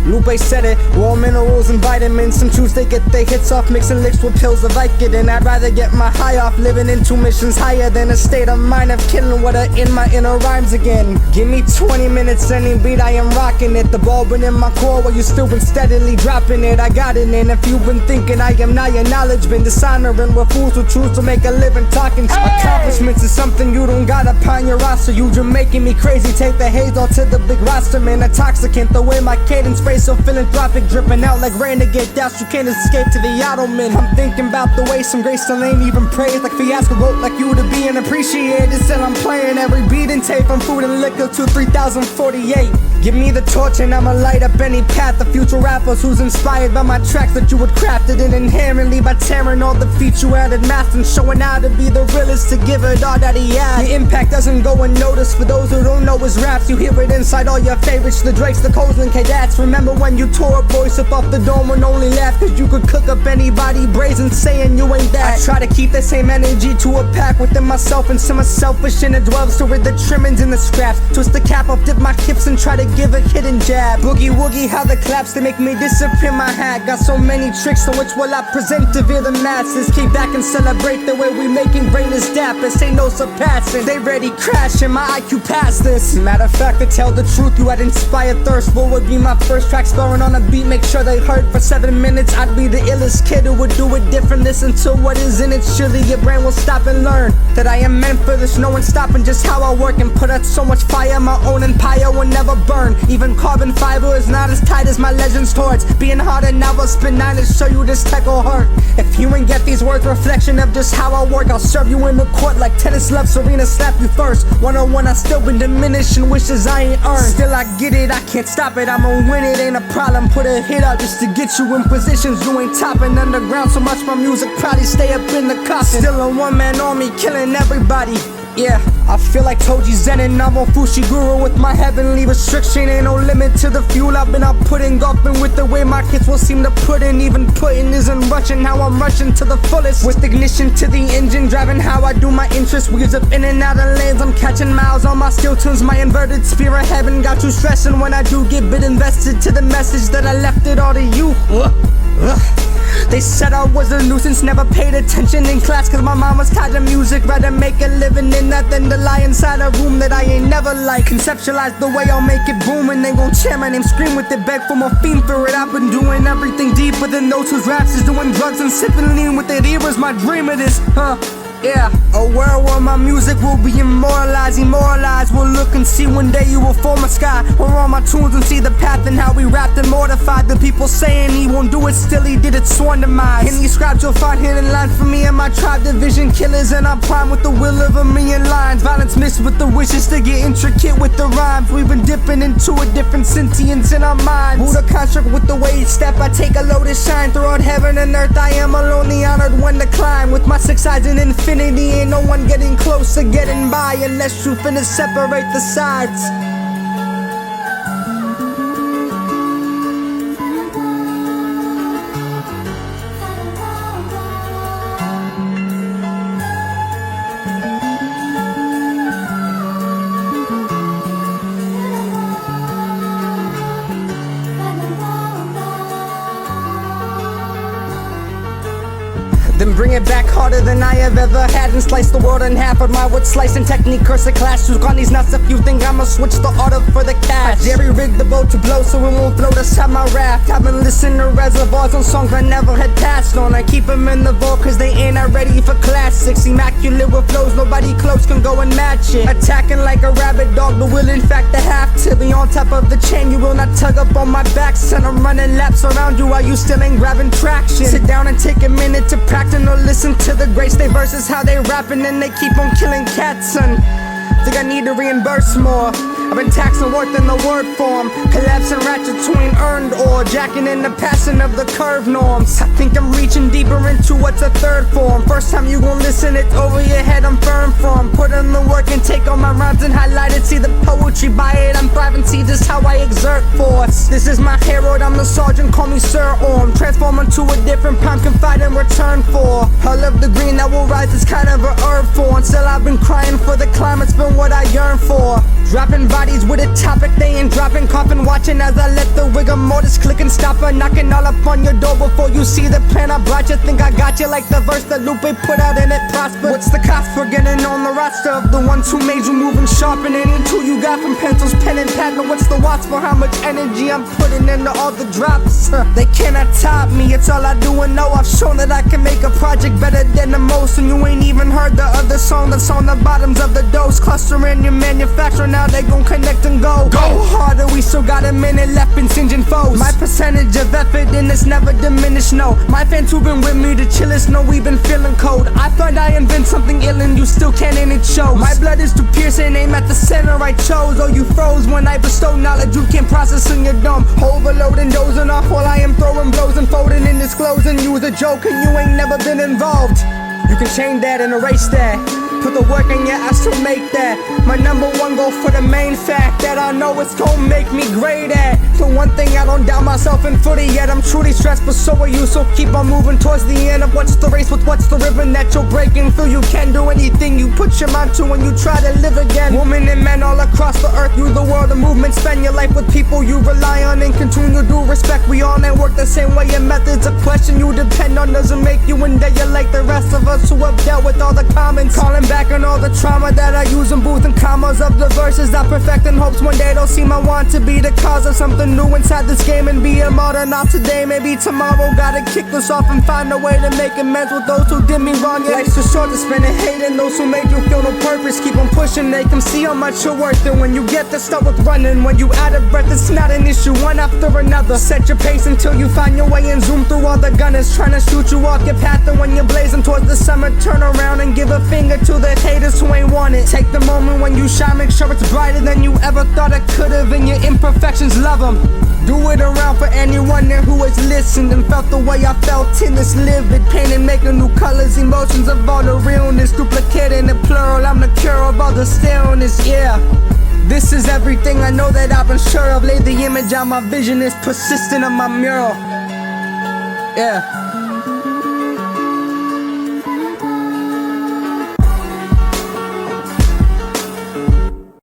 Lupe said it, raw minerals and vitamins. Some truths they get their hits off, mixing licks with pills of Vicodin. I'd rather get my high off living in 2 missions higher than a state of mind of killing what are in my inner rhymes again. Give me 20 minutes, any beat, I am rocking it. The ball been in my core while you still been steadily dropping it. I got it in. If you've been thinking I am not, your knowledge been dishonoring with fools who choose to make a living talking. Accomplishments is something you don't got upon your roster. You just making me crazy. Take the haze all to the big roster, man. Intoxicant, the way my cadence sprays so philanthropic, dripping out like rain to get doused. You can't escape to the ottoman. I'm thinking about the way some grace still ain't even praised. Like Fiasco wrote like you to be and appreciated. Still I'm playing every beat and tape from food and liquor to 3048. Give me the torch and I'ma light up any path of future rappers who's inspired by my tracks that you would craft it in inherently by tearing all the feet you added math and showing how to be the realest to give it all that he had. The impact doesn't go unnoticed for those who don't know his raps. You hear it inside all your favorites, the Drakes, the Coles and K-Dats. Remember when you tore a voice up off the dome and only laughed cause you could cook up anybody brazen saying you ain't that. I try to keep the same energy to a pack within myself and some are selfish and it dwells to rid the trimmings and the scraps. Twist the cap off, dip my kips and try to give a hidden jab. Boogie woogie, how the claps they make me disappear my hat. Got so many tricks, so which will I present to veer the masses? Kick back and celebrate the way we making greatness dappers. Ain't no surpassing, they ready crashing, my IQ past this. Matter of fact, to tell the truth, you had inspired thirst. What would be my first track scoring on a beat? Make sure they heard for 7 minutes. I'd be the illest kid who would do it different. Listen to what is in it, surely your brain will stop and learn that I am meant for this. No one stopping just how I work and put out so much fire. My own empire will never burn. Even carbon fiber is not as tight as my legends towards being harder. Now I'll spin 9 to show you this tech will hurt. If you ain't get these words, reflection of just how I work, I'll serve you in the court like tennis love Serena, slap you first. 101, I still been diminishing wishes I ain't earned. Still I get it, I can't stop it, I'ma win it, ain't a problem. Put a hit out just to get you in positions you ain't topping. Underground so much my music probably stay up in the coffin. Still a one-man army killing everybody. Yeah, I feel like Toji Zen and I'm on Fushiguro with my heavenly restriction. Ain't no limit to the fuel I've been outputting. Golfing with the way my kids will seem to put in. Even putting isn't rushing, how I'm rushing to the fullest. With ignition to the engine, driving how I do my interest. Wheels up in and out of lanes, I'm catching miles on my skill tunes. My inverted sphere of heaven got you stressing. When I do get bit invested to the message that I left it all to you. They said I was a nuisance, never paid attention in class cause my mom was tied to music. Rather make a living in that than to lie inside a room that I ain't never liked. Conceptualize the way I'll make it boom and they gon' chant my name, scream with it, beg for more fame for it. I've been doing everything deeper than those whose raps is doing drugs and sipping lean with it. Era's my dream of this, yeah, a world where my music will be immortalized. We'll look and see one day you will form a sky. Or on my tunes and see the path and how we rapped and mortified. The people saying he won't do it, still he did it, sworn demise. In these scribes you'll find hidden lines for me and my tribe. Division killers and I'm prime with the will of a million lines. Violence mixed with the wishes to get intricate with the rhymes. We've been dipping into a different sentience in our minds. Buddha construct with the way each step I take a load to shine. Throughout heaven and earth I am alone, the honored one to climb. With my 6 eyes and infinity, ain't no one getting close to getting by unless you finna separate the sides. Then bring it back harder than I have ever had and slice the world in half with my wood slicing technique. Curse a class who's gone these nuts if you think I'ma switch the order for the cash. Jerry rigged the boat to blow so it won't float aside my raft. I've been listening to reservoirs on songs I never had passed on. I keep them in the vault cause they ain't not ready for classics. Immaculate with flows, nobody close can go and match it. Attacking like a rabid dog but will in fact I have to be on top of the chain. You will not tug up on my back, son. I'm running laps around you while you still ain't grabbing traction. Sit down and take a minute to practice or listen to the greats, they verses how they rapping and they keep on killing cats, son. Think I need to reimburse more. I've been taxing worth in the word form, collapsing ratchet between earned or jacking in the passing of the curve norms. I think I'm reaching deeper into what's a third form. First time you gon' listen, it's over your head, I'm firm from. Put in the work and take all my rhymes and highlight it. See the poetry poetry, buy it, I'm thriving, see this how I exert force. This is my hero, I'm the sergeant, call me Sir Orm. Transform into a different prime, can fight in return for all of the green that will rise, it's kind of a herb for. Until I've been crying for the climate's been what I yearn for. Dropping bodies with a topic, they ain't dropping, coughing, watching as I let the rigor mortis click and stop her, knocking all up on your door before you see the plan I brought you. Think I got you like the verse that Lupe put out and it prospered. What's the cost for getting on the roster of the ones who made you move and sharpen it into you got from pencils, pen and pad? Now what's the watts for how much energy I'm putting into all the drops? They cannot top me, it's all I do and know. I've shown that I can make a project better than the most, and you ain't even heard the other song that's on the bottoms of the dose. Clustering your manufacturer, now they gon' connect and go harder, we still got a minute left in singeing foes. My percentage of effort in this never diminished, no. My fans who've been with me the chillest know we've been feeling cold. I thought I invent something ill and you still can't, and it shows. My blood is too piercing, aim at the center I chose. Oh, you froze when I bestow knowledge you can't process in your dumb. Overloading, dozing off while I am throwing blows and folding and disclosing you was a joke and you ain't never been involved. You can change that and erase that. Put the work in, yeah, I still make that my number one goal for the main fact that I know it's gon' make me great at. The one thing I don't doubt myself in footy yet, I'm truly stressed, but so are you. So keep on moving towards the end of what's the race with what's the ribbon that you're breaking through. You can do anything you put your mind to when you try to live again. Women and men all across the earth, you the world, the movement. Spend your life with people you rely on and continue to respect. We all ain't work the same way, your methods a question you depend on doesn't make you and that you're like the rest of us who have dealt with all the comments. Calling back on all the trauma that I use in booth and commas of the verses I perfect in hopes one day they'll seem I want to be the cause of something new inside this game and be a martyr. Not today, maybe tomorrow. Gotta kick this off and find a way to make amends with those who did me wrong. Yeah, life's too short to spend it hating those who made you feel no purpose. Keep on pushing, they can see how much you're worth it. When you get to start with running, when you out of breath, it's not an issue. One after another, set your pace until you find your way and zoom through all the gunners trying to shoot you off your path. And when you're blazing towards the summer, turn around and give a finger to the haters who ain't want it. Take the moment when you shine, make sure it's brighter than you ever thought it could've. And your imperfections, love them. Do it around for anyone there who has listened and felt the way I felt in this livid pain, and making new colors, emotions of all the realness, duplicating the plural. I'm the cure of all the stillness, yeah. This is everything I know that I've been sure of. Lay the image on my vision is persistent on my mural, yeah.